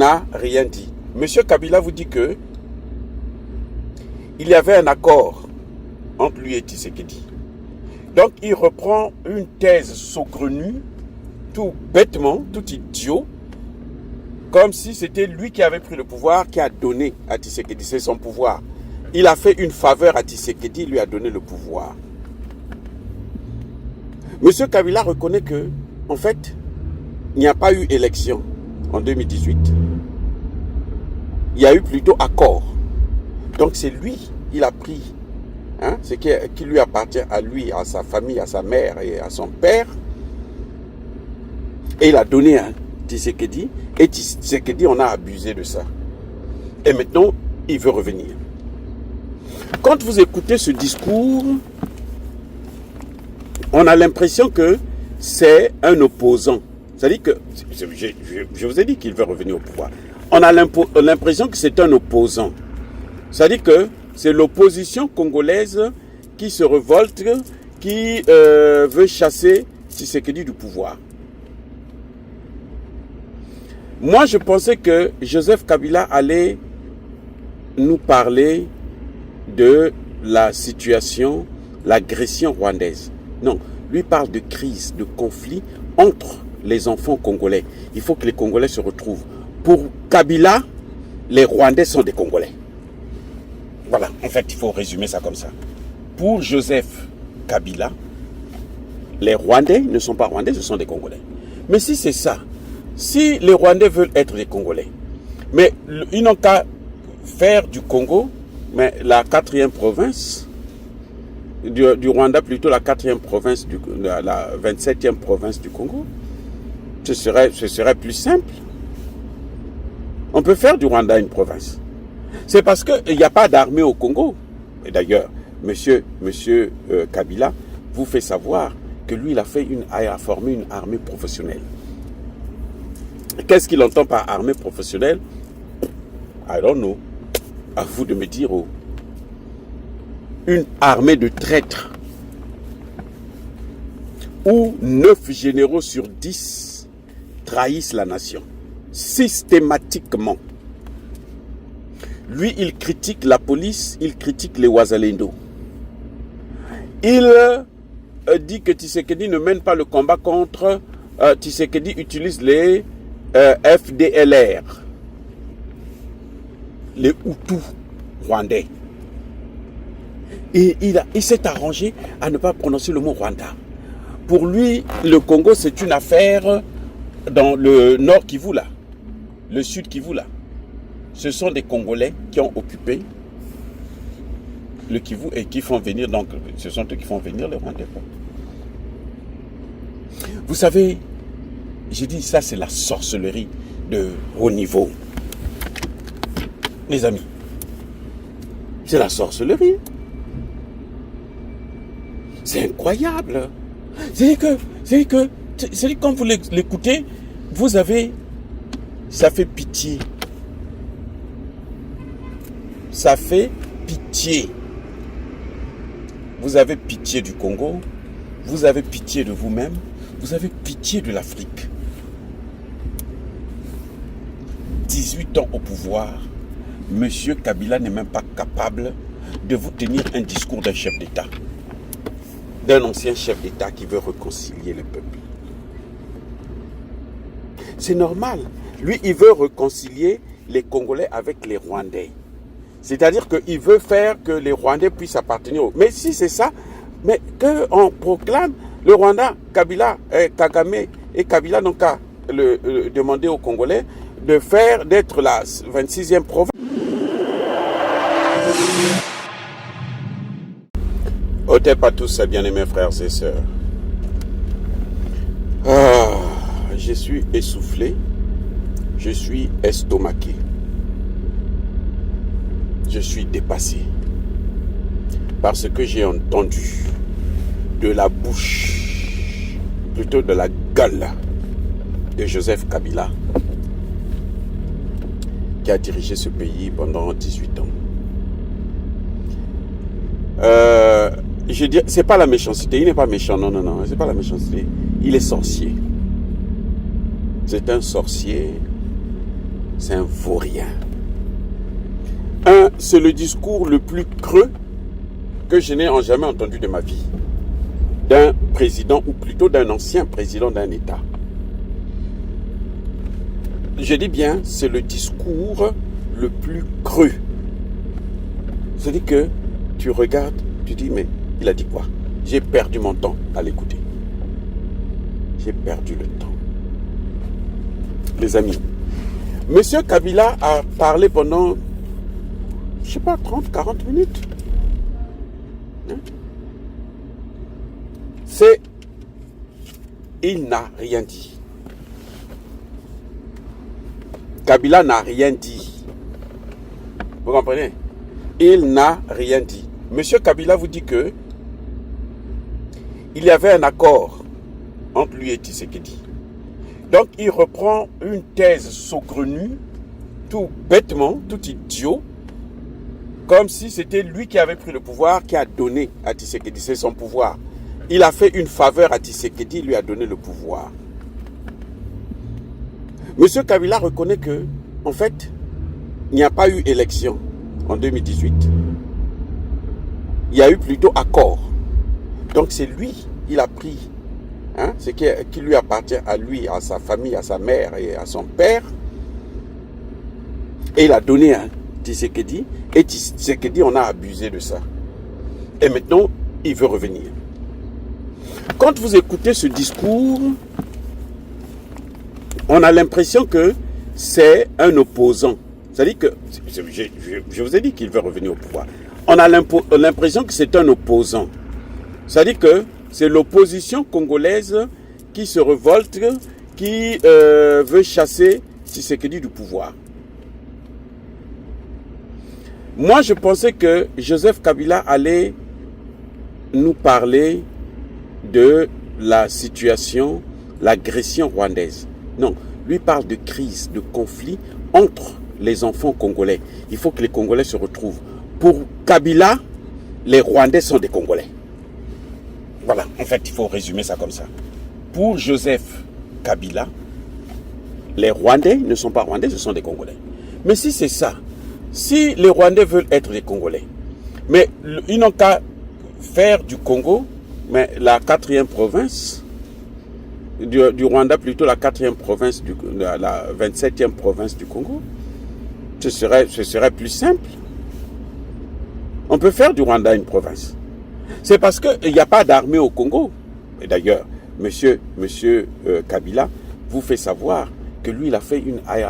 n'a rien dit. Monsieur Kabila vous dit que il y avait un accord entre lui et Tshisekedi. Donc il reprend une thèse saugrenue, tout bêtement, tout idiot, comme si c'était lui qui avait pris le pouvoir, qui a donné à Tshisekedi, c'est son pouvoir. Il a fait une faveur à Tshisekedi, il lui a donné le pouvoir. Monsieur Kabila reconnaît que, en fait, il n'y a pas eu élection en 2018. Il y a eu plutôt accord. Donc c'est lui, il a pris ce qui lui appartient à lui, à sa famille, à sa mère et à son père. Et il a donné à Tshisekedi. Et Tshisekedi, on a abusé de ça. Et maintenant, il veut revenir. Quand vous écoutez ce discours, on a l'impression que c'est un opposant. C'est-à-dire que, je vous ai dit qu'il veut revenir au pouvoir. On a l'impression que c'est un opposant. C'est-à-dire que c'est l'opposition congolaise qui se révolte, qui veut chasser Tshisekedi du pouvoir. Moi, je pensais que Joseph Kabila allait nous parler de la situation, l'agression rwandaise. Non, lui parle de crise, de conflit entre les enfants congolais. Il faut que les Congolais se retrouvent. Pour Kabila, les Rwandais sont des Congolais. Voilà, en fait, il faut résumer ça comme ça. Pour Joseph Kabila, les Rwandais ne sont pas Rwandais, ce sont des Congolais. Mais si c'est ça, si les Rwandais veulent être des Congolais, mais ils n'ont qu'à faire du Congo, mais la 4e province, du Rwanda plutôt la 4e province, la 27e province du Congo, ce serait plus simple. On peut faire du Rwanda une province. C'est parce qu'il n'y a pas d'armée au Congo. Et d'ailleurs, monsieur Kabila vous fait savoir que lui, il a formé une armée professionnelle. Qu'est-ce qu'il entend par armée professionnelle? I don't know. À vous de me dire. Une armée de traîtres où 9 généraux sur 10 trahissent la nation. Systématiquement. Lui, il critique la police, il critique les Wazalendo. Il dit que Tshisekedi ne mène pas le combat contre... Tshisekedi utilise les FDLR, les Hutus rwandais. Et il s'est arrangé à ne pas prononcer le mot Rwanda. Pour lui, le Congo, c'est une affaire dans le nord Kivu là, le sud Kivu là. Ce sont des Congolais qui ont occupé le Kivu et qui font venir, donc, ce sont eux qui font venir les Rwandais. Vous savez, j'ai dit ça, c'est la sorcellerie de haut niveau. Les amis, c'est la sorcellerie. C'est incroyable. C'est que quand vous l'écoutez, vous avez, ça fait pitié. Ça fait pitié. Vous avez pitié du Congo, vous avez pitié de vous-même, vous avez pitié de l'Afrique. 18 ans au pouvoir, Monsieur Kabila n'est même pas capable de vous tenir un discours d'un chef d'État. D'un ancien chef d'État qui veut réconcilier le peuple. C'est normal. Lui, il veut réconcilier les Congolais avec les Rwandais. C'est-à-dire qu'il veut faire que les Rwandais puissent appartenir au... Mais si c'est ça, mais qu'on proclame le Rwanda, Kabila, Kagame et Kabila n'ont qu'à demander aux Congolais d'être la 26e province. Otep à tous, bien-aimés frères et sœurs. Je suis essoufflé, je suis estomaqué. Je suis dépassé parce que j'ai entendu de la bouche, plutôt de la gueule de Joseph Kabila, qui a dirigé ce pays pendant 18 ans. Je dis, c'est pas la méchanceté, il n'est pas méchant, non, c'est pas la méchanceté, il est sorcier. C'est un sorcier, c'est un vaurien. C'est le discours le plus creux que je n'ai jamais entendu de ma vie. D'un président, ou plutôt d'un ancien président d'un État. Je dis bien, c'est le discours le plus creux. C'est-à-dire que tu regardes, tu dis, mais il a dit quoi? J'ai perdu mon temps à l'écouter. J'ai perdu le temps. Les amis, Monsieur Kabila a parlé pendant, je ne sais pas, 30, 40 minutes. Il n'a rien dit. Kabila n'a rien dit. Vous comprenez? Il n'a rien dit. Monsieur Kabila vous dit que il y avait un accord entre lui et Tshisekedi. Donc il reprend une thèse saugrenue, tout bêtement, tout idiot, comme si c'était lui qui avait pris le pouvoir, qui a donné à Tshisekedi, c'est son pouvoir. Il a fait une faveur à Tshisekedi, il lui a donné le pouvoir. Monsieur Kabila reconnaît que, en fait, il n'y a pas eu élection en 2018. Il y a eu plutôt accord. Donc c'est lui, il a pris ce qui lui appartient à lui, à sa famille, à sa mère et à son père. Et il a donné à Tshisekedi. Et Tshisekedi, on a abusé de ça. Et maintenant, il veut revenir. Quand vous écoutez ce discours, on a l'impression que c'est un opposant. C'est-à-dire que, je vous ai dit qu'il veut revenir au pouvoir. On a l'impression que c'est un opposant. C'est-à-dire que c'est l'opposition congolaise qui se révolte, qui veut chasser Tshisekedi du pouvoir. Moi, je pensais que Joseph Kabila allait nous parler de la situation, l'agression rwandaise. Non, lui parle de crise, de conflit entre les enfants congolais. Il faut que les Congolais se retrouvent. Pour Kabila, les Rwandais sont des Congolais. Voilà, en fait, il faut résumer ça comme ça. Pour Joseph Kabila, les Rwandais ne sont pas Rwandais, ce sont des Congolais. Mais si c'est ça, si les Rwandais veulent être des Congolais, mais ils n'ont qu'à faire du Congo, mais la 4e province du Rwanda, plutôt la 4e province, la 27e province du Congo, ce serait plus simple. On peut faire du Rwanda une province. C'est parce qu'il n'y a pas d'armée au Congo. Et d'ailleurs, monsieur Kabila vous fait savoir que lui, il a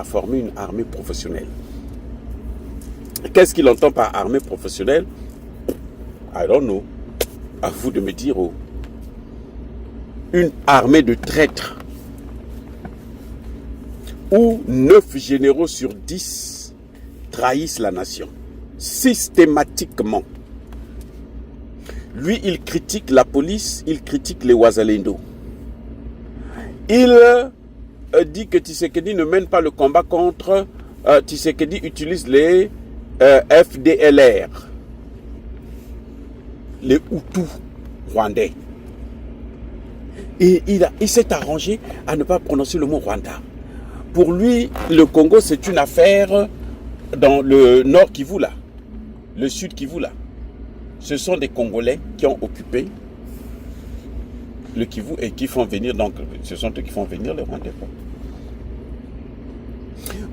formé une armée professionnelle. Qu'est-ce qu'il entend par armée professionnelle? I don't know. À vous de me dire. Oh. Une armée de traîtres où 9 généraux sur 10 trahissent la nation. Systématiquement. Lui, il critique la police, il critique les Wazalendo. Il dit que Tshisekedi ne mène pas le combat contre... Tshisekedi utilise les FDLR, les Hutus rwandais. Et il s'est arrangé à ne pas prononcer le mot Rwanda. Pour lui, le Congo, c'est une affaire dans le nord Kivu là, le sud Kivu là. Ce sont des Congolais qui ont occupé le Kivu et qui font venir, donc, ce sont eux qui font venir les Rwandais.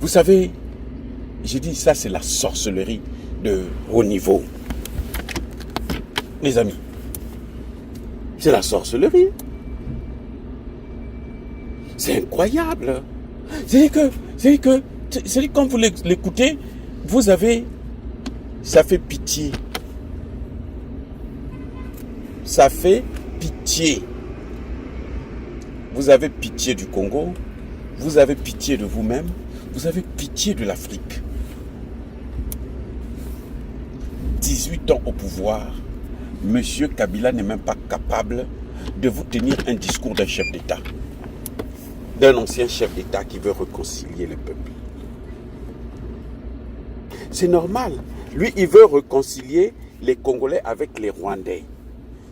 Vous savez, j'ai dit ça, c'est la sorcellerie de haut niveau. Les amis, c'est la sorcellerie. C'est incroyable. C'est que quand vous l'écoutez, vous avez, ça fait pitié. Ça fait pitié. Vous avez pitié du Congo, vous avez pitié de vous-même, vous avez pitié de l'Afrique. 18 ans au pouvoir, Monsieur Kabila n'est même pas capable de vous tenir un discours d'un chef d'État, d'un ancien chef d'État qui veut réconcilier le peuple. C'est normal. Lui, il veut réconcilier les Congolais avec les Rwandais.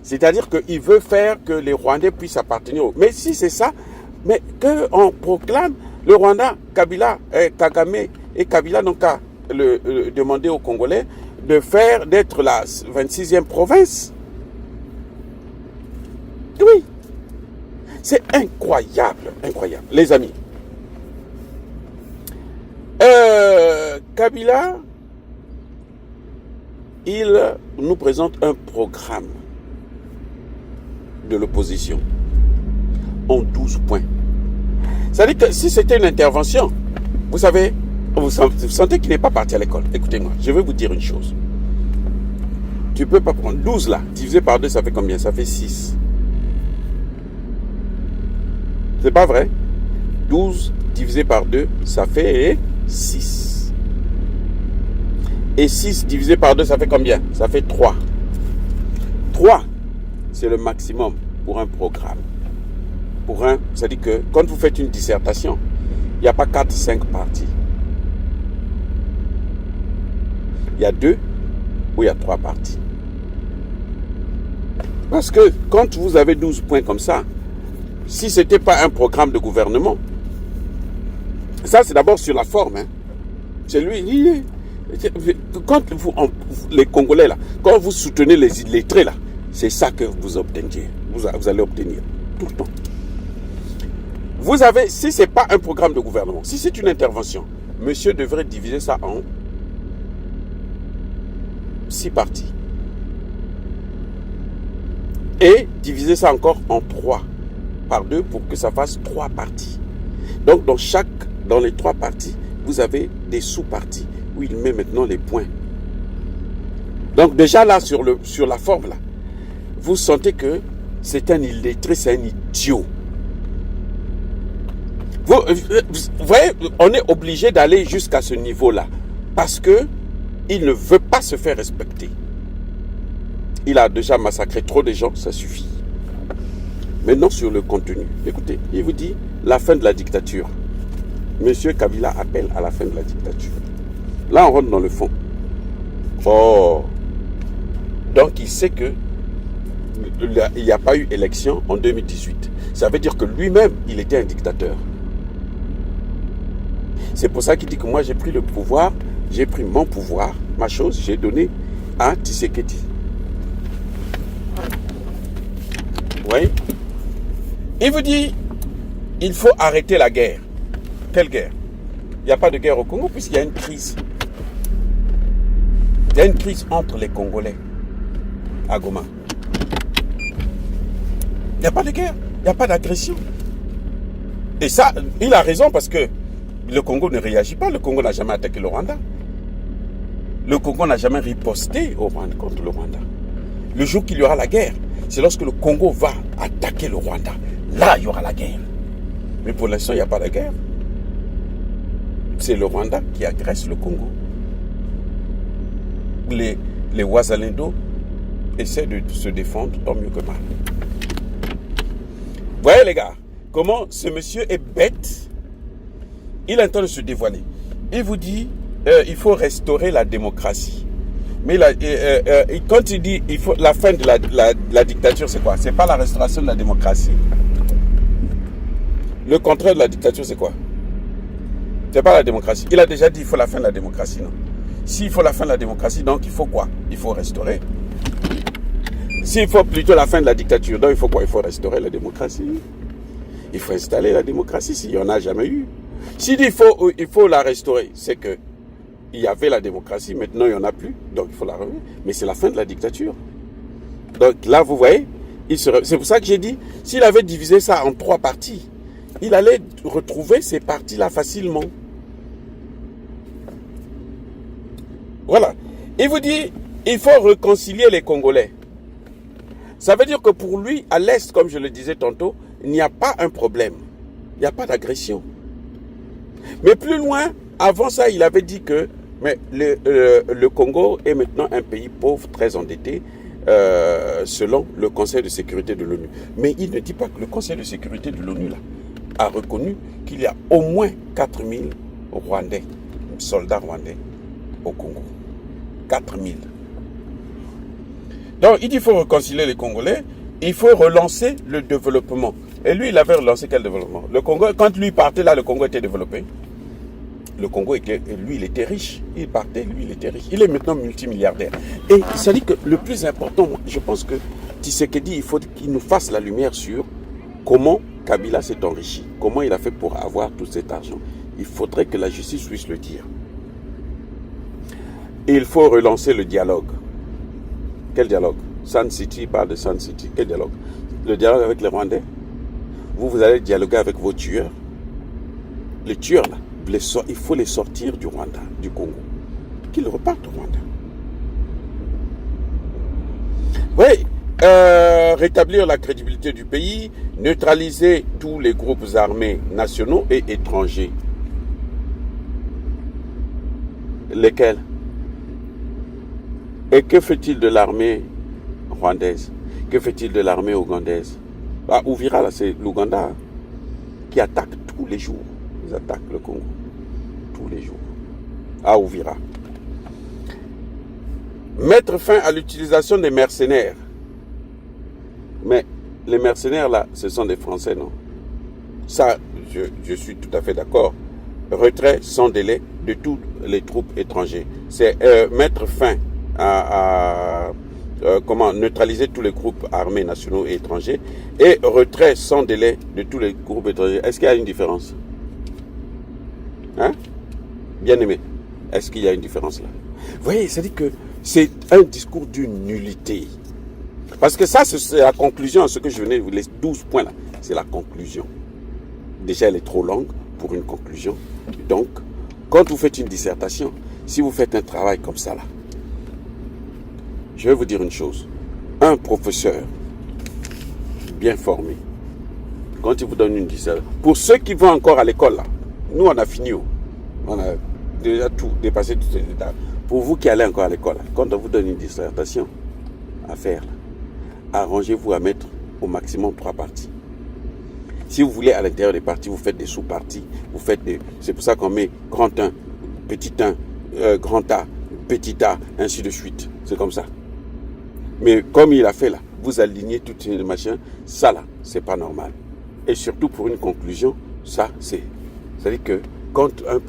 C'est-à-dire qu'il veut faire que les Rwandais puissent appartenir. Mais si c'est ça, mais qu'on proclame Le Rwanda, Kagame et Kabila n'ont qu'à demander aux Congolais d'être la 26e province. Oui. C'est incroyable, incroyable. Les amis. Kabila, il nous présente un programme de l'opposition en 12 points. C'est-à-dire que si c'était une intervention, vous savez, vous sentez qu'il n'est pas parti à l'école. Écoutez-moi, je vais vous dire une chose. Tu ne peux pas prendre 12 là, divisé par 2, ça fait combien? Ça fait 6. C'est pas vrai? 12 divisé par 2, ça fait 6. Et 6 divisé par 2, ça fait combien? Ça fait 3. 3, c'est le maximum pour un programme. C'est-à-dire que quand vous faites une dissertation, il n'y a pas 4-5 parties. Il y a 2 ou il y a 3 parties. Parce que quand vous avez 12 points comme ça, si ce n'était pas un programme de gouvernement, ça c'est d'abord sur la forme. Hein. C'est lui. Quand les Congolais là, quand vous soutenez les illettrés là, c'est ça que vous obteniez. Vous allez obtenir tout le temps. Vous avez, si ce n'est pas un programme de gouvernement, si c'est une intervention, monsieur devrait diviser ça en 6 parties. Et diviser ça encore en 3 par 2 pour que ça fasse 3 parties. Donc dans les 3 parties, vous avez des sous-parties où il met maintenant les points. Donc déjà là, sur la forme là, vous sentez que c'est un illettré, c'est un idiot. Vous voyez, on est obligé d'aller jusqu'à ce niveau-là parce que il ne veut pas se faire respecter. Il a déjà massacré trop de gens, ça suffit. Maintenant sur le contenu, écoutez, il vous dit la fin de la dictature. Monsieur Kabila appelle à la fin de la dictature. Là, on rentre dans le fond. Oh, donc il sait que il n'y a pas eu élection en 2018. Ça veut dire que lui-même, il était un dictateur. C'est pour ça qu'il dit que moi j'ai pris le pouvoir, j'ai pris mon pouvoir, ma chose, j'ai donné à Tshisekedi. Vous voyez? Il vous dit, il faut arrêter la guerre. Quelle guerre? Il n'y a pas de guerre au Congo puisqu'il y a une crise. Il y a une crise entre les Congolais à Goma. Il n'y a pas de guerre, il n'y a pas d'agression. Et ça, il a raison parce que le Congo ne réagit pas. Le Congo n'a jamais attaqué le Rwanda. Le Congo n'a jamais riposté contre le Rwanda. Le jour qu'il y aura la guerre, c'est lorsque le Congo va attaquer le Rwanda. Là, il y aura la guerre. Mais pour l'instant, il n'y a pas de guerre. C'est le Rwanda qui agresse le Congo. Les Wazalendo essaient de se défendre tant mieux que mal. Vous voyez les gars, comment ce monsieur est bête. Il est en train de se dévoiler. Il vous dit, il faut restaurer la démocratie. Mais quand il dit il faut la fin de la dictature, c'est quoi? C'est pas la restauration de la démocratie. Le contraire de la dictature, c'est quoi? C'est pas la démocratie. Il a déjà dit il faut la fin de la démocratie, non? S'il faut la fin de la démocratie, donc il faut quoi? Il faut restaurer. S'il faut plutôt la fin de la dictature, donc il faut quoi? Il faut restaurer la démocratie. Il faut installer la démocratie s'il n'y en a jamais eu. S'il dit il faut la restaurer, c'est que il y avait la démocratie, maintenant il n'y en a plus, donc il faut la remettre. Mais c'est la fin de la dictature. Donc là, vous voyez, c'est pour ça que j'ai dit, s'il avait divisé ça en 3 parties, il allait retrouver ces parties-là facilement. Voilà. Il vous dit, il faut réconcilier les Congolais. Ça veut dire que pour lui, à l'Est, comme je le disais tantôt, il n'y a pas un problème. Il n'y a pas d'agression. Mais plus loin, avant ça, il avait dit que le Congo est maintenant un pays pauvre, très endetté, selon le Conseil de sécurité de l'ONU. Mais il ne dit pas que le Conseil de sécurité de l'ONU a reconnu qu'il y a au moins 4000 Rwandais, soldats rwandais au Congo. 4000. Donc, il dit qu'il faut réconcilier les Congolais, il faut relancer le développement. Et lui, il avait relancé quel développement? Le Congo, quand lui partait là, le Congo était développé. Le Congo, lui, il était riche. Il partait, lui, il était riche. Il est maintenant multimilliardaire. Et ça dit que le plus important, je pense que Tshisekedi, il faut qu'il nous fasse la lumière sur comment Kabila s'est enrichi. Comment il a fait pour avoir tout cet argent. Il faudrait que la justice puisse le dire. Et il faut relancer le dialogue. Quel dialogue? Sun City parle de Sun City. Quel dialogue? Le dialogue avec les Rwandais. Vous allez dialoguer avec vos tueurs. Les tueurs, là, il faut les sortir du Rwanda, du Congo. Qu'ils repartent au Rwanda. Oui, rétablir la crédibilité du pays, neutraliser tous les groupes armés nationaux et étrangers. Lesquels? Et que fait-il de l'armée rwandaise? Que fait-il de l'armée ougandaise? Bah, Ouvira, là, c'est l'Ouganda, hein, qui attaque tous les jours. Ils attaquent le Congo. Tous les jours. À Ouvira. Mettre fin à l'utilisation des mercenaires. Mais les mercenaires, là, ce sont des Français, non? Ça, je suis tout à fait d'accord. Retrait sans délai de toutes les troupes étrangères. C'est mettre fin à neutraliser tous les groupes armés nationaux et étrangers et retrait sans délai de tous les groupes étrangers. Est-ce qu'il y a une différence? Hein? Bien aimé, est-ce qu'il y a une différence là? Vous voyez, ça dit que c'est un discours d'une nullité. Parce que ça, c'est la conclusion à ce que je venais de vous laisser. 12 points là, c'est la conclusion. Déjà, elle est trop longue pour une conclusion. Donc, quand vous faites une dissertation, si vous faites un travail comme ça là, je vais vous dire une chose. Un professeur bien formé, quand il vous donne une dissertation, pour ceux qui vont encore à l'école là, nous on a fini, on a déjà tout dépassé toutes ces étapes. Pour vous qui allez encore à l'école, quand on vous donne une dissertation à faire, arrangez-vous à mettre au maximum 3 parties. Si vous voulez à l'intérieur des parties, vous faites des sous-parties, c'est pour ça qu'on met grand 1, petit 1, grand A, petit A, ainsi de suite. C'est comme ça. Mais comme il a fait là, vous alignez toutes ces machins, ça là, c'est pas normal. Et surtout pour une conclusion, ça c'est. C'est-à-dire que quand un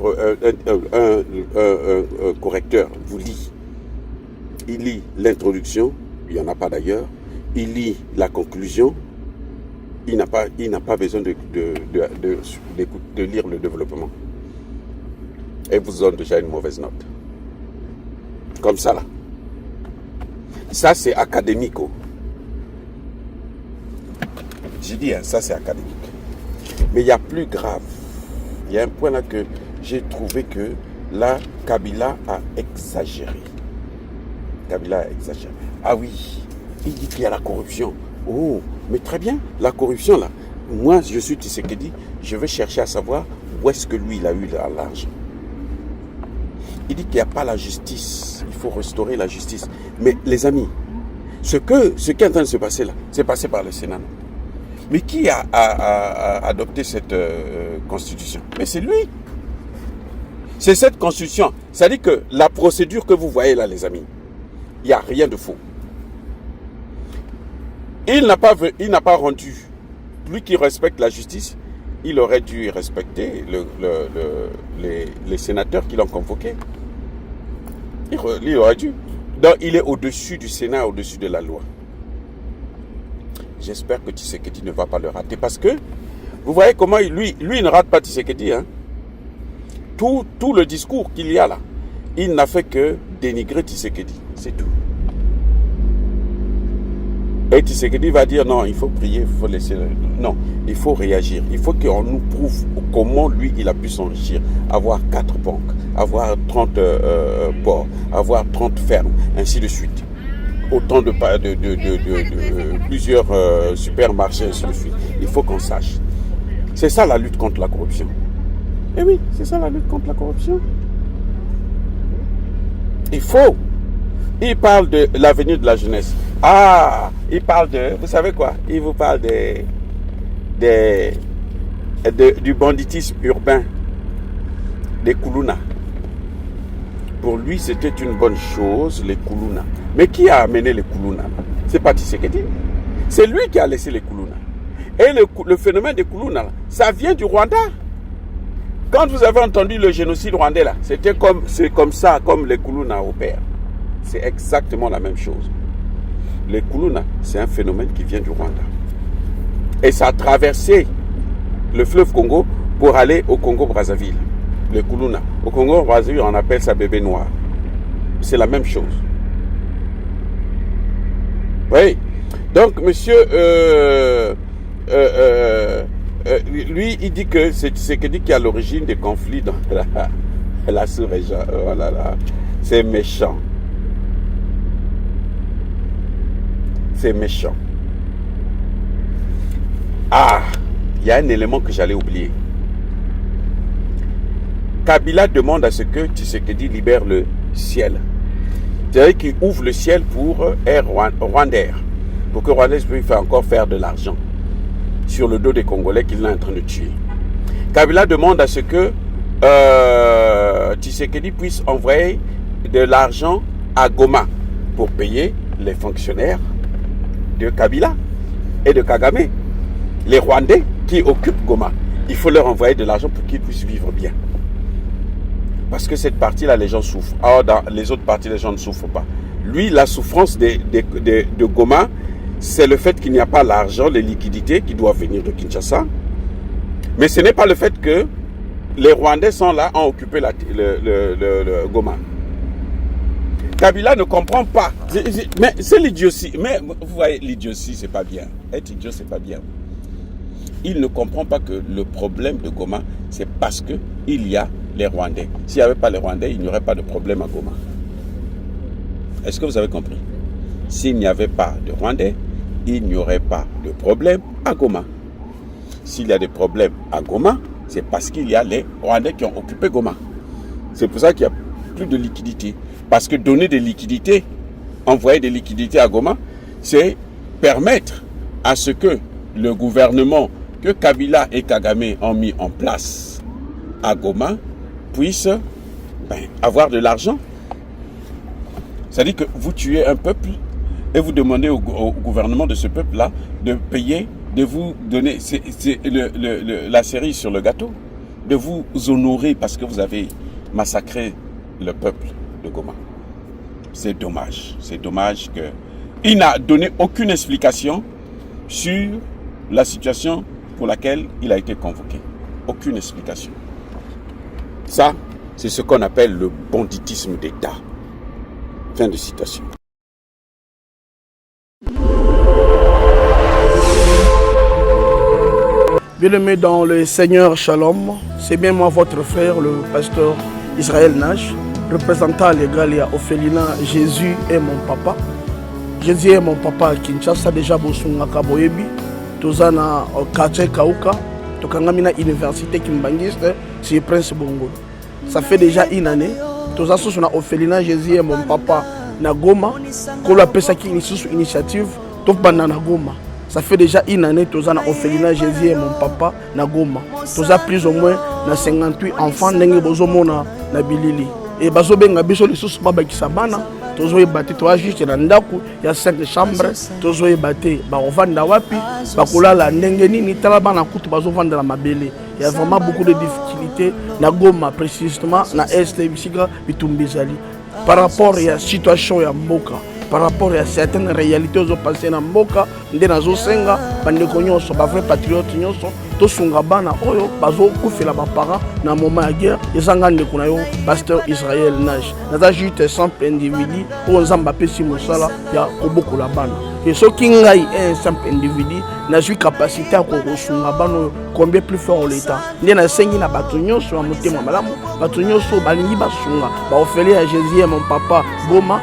correcteur vous lit, il lit l'introduction, il n'y en a pas d'ailleurs, il lit la conclusion, il n'a pas besoin de lire le développement. Et vous donne déjà une mauvaise note. Comme ça là. Ça c'est académique. J'ai dit, hein, ça c'est académique. Mais il y a plus grave. Il y a un point là que j'ai trouvé que là, Kabila a exagéré. Kabila a exagéré. Ah oui, il dit qu'il y a la corruption. Oh, mais très bien, la corruption là. Moi, je suis Tshisekedi, je vais chercher à savoir où est-ce que lui, il a eu l'argent. Il dit qu'il n'y a pas la justice. Il faut restaurer la justice. Mais les amis, ce qui est en train de se passer là, c'est passé par le Sénat. Mais qui a adopté cette constitution? Mais c'est lui. C'est cette constitution. C'est-à-dire que la procédure que vous voyez là, les amis, il n'y a rien de faux. Il n'a pas rendu. Lui qui respecte la justice, il aurait dû respecter les sénateurs qui l'ont convoqué. Il aurait dû. Donc il est au-dessus du Sénat, au-dessus de la loi. J'espère que Tshisekedi ne va pas le rater. Parce que, vous voyez comment lui ne rate pas Tshisekedi. Hein? Tout le discours qu'il y a là, il n'a fait que dénigrer Tshisekedi. C'est tout. Et Tshisekedi va dire non, il faut prier, il faut laisser. Non, il faut réagir. Il faut qu'on nous prouve comment lui, il a pu s'enrichir. Avoir 4 banques, avoir 30 ports, avoir 30 fermes, ainsi de suite. Autant de plusieurs supermarchés, ainsi de suite. Il faut qu'on sache. C'est ça la lutte contre la corruption. Eh oui, c'est ça la lutte contre la corruption. Il faut. Il parle de l'avenir de la jeunesse. Ah, il parle de, vous savez quoi? Il vous parle du banditisme urbain, des Koulouna. Pour lui, c'était une bonne chose, les Koulouna. Mais qui a amené les Koulouna? C'est pas Tshisekedi. C'est lui qui a laissé les Koulouna. Et le phénomène de Kuluna, ça vient du Rwanda. Quand vous avez entendu le génocide rwandais, là, c'est comme ça, comme les Kuluna opèrent. C'est exactement la même chose. Les Kuluna, c'est un phénomène qui vient du Rwanda. Et ça a traversé le fleuve Congo pour aller au Congo-Brazzaville. Les Kuluna. Au Congo-Brazzaville, on appelle ça bébé noir. C'est la même chose. Oui. Donc, monsieur, lui, il dit que c'est Tshisekedi qui est à l'origine des conflits dans la sous-région. Oh là là, c'est méchant. C'est méchant. Ah, il y a un élément que j'allais oublier. Kabila demande à ce que Tshisekedi libère le ciel. C'est-à-dire qu'il ouvre le ciel pour Air Rwandair. Pour que Rwanda puisse encore faire de l'argent sur le dos des Congolais qu'il est en train de tuer. Kabila demande à ce que Tshisekedi puisse envoyer de l'argent à Goma pour payer les fonctionnaires de Kabila et de Kagame. Les Rwandais qui occupent Goma, il faut leur envoyer de l'argent pour qu'ils puissent vivre bien. Parce que cette partie-là, les gens souffrent. Or, dans les autres parties, les gens ne souffrent pas. Lui, la souffrance de Goma, c'est le fait qu'il n'y a pas l'argent, les liquidités qui doivent venir de Kinshasa. Mais ce n'est pas le fait que les Rwandais sont là, ont occupé le Goma. Kabila ne comprend pas. Mais c'est l'idiotie. Mais vous voyez, l'idiotie, c'est pas bien. Être idiot, c'est pas bien. Il ne comprend pas que le problème de Goma, c'est parce qu'il y a les Rwandais. S'il n'y avait pas les Rwandais, il n'y aurait pas de problème à Goma. Est-ce que vous avez compris? S'il n'y avait pas de Rwandais, il n'y aurait pas de problème à Goma. S'il y a des problèmes à Goma, c'est parce qu'il y a les Rwandais qui ont occupé Goma. C'est pour ça qu'il n'y a plus de liquidités. Parce que donner des liquidités, envoyer des liquidités à Goma, c'est permettre à ce que le gouvernement que Kabila et Kagame ont mis en place à Goma puisse avoir de l'argent. C'est-à-dire que vous tuez un peuple et vous demandez au gouvernement de ce peuple-là de payer, de vous donner, c'est la cerise sur le gâteau, de vous honorer parce que vous avez massacré le peuple de Goma. C'est dommage. C'est dommage qu'il n'a donné aucune explication sur la situation pour laquelle il a été convoqué. Aucune explication. Ça, c'est ce qu'on appelle le banditisme d'État. Fin de citation. Bien-aimé dans le Seigneur Shalom, c'est bien moi votre frère, le pasteur Israël Nash, représentant légal et Ophelina. Jésus est mon papa. Jésus est mon papa à Kinshasa, déjà Bosungaka Boyebi, Tozana Quartier Kauka, Tokangamina Université Kimbangiste, c'est Prince Bongo. Ça fait déjà une année. Toza sous na Ophelina, Jésus est mon papa na Goma. Kolo appelle ça qui initiative, Tof Banana Goma. Ça fait déjà une année que Toza na Ophelina, Jésus est mon papa na Goma. Toza plus ou moins na 58 enfants n'engue bozomona na bilili. Et bazo benga biso lisusu baba kisabana. Tozo ebate toa juste na ndaku ya 5 chambres. Tozo ebate ba ovanda wapi, ba kolala ndenge nini tala bana kutu bazo vanda la mabele. Il y a vraiment beaucoup de difficultés na Goma précisément na Est bisika bitumbizali. Par rapport à la situation ya mboka, par rapport à certaines réalités aux passées na mboka, ndé nazo senga bandeko nyonso ba vrai patriote nyonso to sunga bana oyo bazo kufela ba parents na moment ya guerre ezanga ndeko na yo pasteur Israël Nash. Naza juste simple individu o nzamba pesi mosala ya kobokola bana. Et ce qui est un simple individu, n'a eu capacité à construire combien plus fort l'État. Il y a un seigneur à Batonio sur un moté malamu, Batonio sur Balingi Basunga, Ophélie à Jésus mon papa Goma,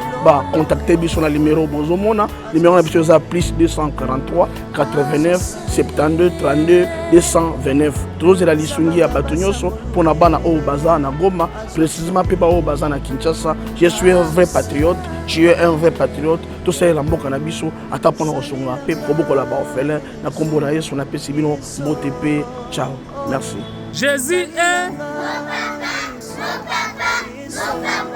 contacter sur le numéro Bozomona, numéro de plus 243 89 72 32 229. Tous la lisungi à Batonio pour na bana au bazar na Goma, précisément Pepa au bazar na Kinshasa. Je suis un vrai patriote, tu es un vrai patriote. Tout ça est la mboka na biso ata pona kosonga pe koboko la ba orphelin na kombo na Yesu na pesi bino botepe. Ciao, merci. Jésus est mon papa, mon papa, mon papa.